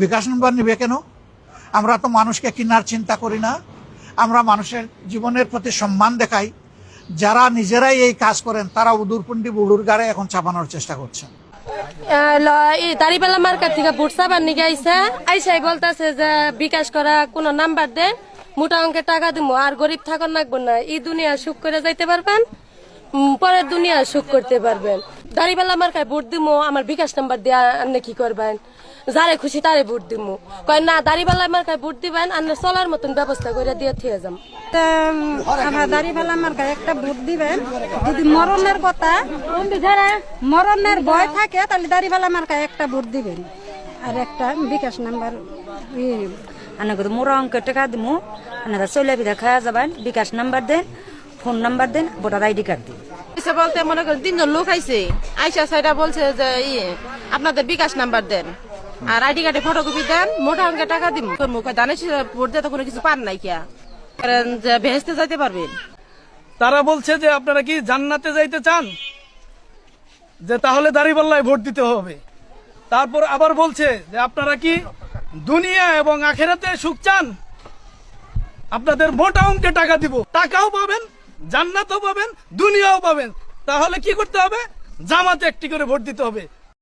বিকাশ নম্বর নিবে কেন? আমরা তো মানুষকে কিনার চিন্তা করি না, আমরা মানুষের জীবনের প্রতি সম্মান দেখাই। যারা নিজেরাই এই কাজ করেন তারা উদুরপুন্ডি বুড়ুর গাড়ে এখন চাপানোর চেষ্টা করছেন। দাড়িপাল্লা মার্কেট থেকে ভোট চাবার নিকে আইসাই বলতেছে যে বিকাশ করা কোনো নাম্বার দেন, মোটা অঙ্কের টাকা দিব, আর গরিব থাকার লাগবে না, এই দুনিয়া সুখ করে যাইতে পারবেন, পরের দুনিয়া সুখ করতে পারবেন। দাড়িপাল্লা মার্কায় ভোট দিব, আমার বিকাশ নাম্বার দিয়ে আপনি কি করবেন? যারে খুশি তারে ভোট দিব। কয় না, দাড়িপাল্লা মার্কায় ভোট দিবেন, আপনি চলার মতন ব্যবস্থা করে দিয়ে থিয়ে যাম। আমার দাড়িপাল্লা মার্কায় একটা ভোট দিবেন, যদি মরণের কথা মরণের ভয় থাকে তাহলে দাড়িপাল্লা মার্কায় একটা ভোট দিবেন, আর একটা বিকাশ নাম্বার আনাকে মোরা অঙ্কের টাকা দিমু, আপনারা চলে বিধা খাওয়া যাবেন, বিকাশ নাম্বার দেন, ফোন নাম্বার দেন, ভোটার আইডি কার্ড দিন। বলতে মনে করেন 3 জন লোক আইছে, আইসা সাইডা বলছে যে আপনাদের বিকাশ নাম্বার দেন আর আইডি কার্ডে ফটোকপি দেন, মোটা অঙ্কের টাকা দিব। মুখে দানের ভোট দিতে কোনো কিছু পান নাই কিয়া, কারণ যে ভেস্তে যাইতে পারবেন। তারা বলছে যে আপনারা কি জান্নাতে যাইতে চান, যে তাহলে দাড়িপাল্লায় ভোট দিতে হবে। তারপর আবার বলছে যে আপনারা কি দুনিয়া এবং আখেরাতে সুখ চান, আপনাদের মোটা অঙ্কে টাকা দিব, টাকাও পাবেন, জান্নাতও পাবেন, দুনিয়াও পাবেন। তাহলে কি করতে হবে? জামাতে একটি করে ভোট দিতে হবে।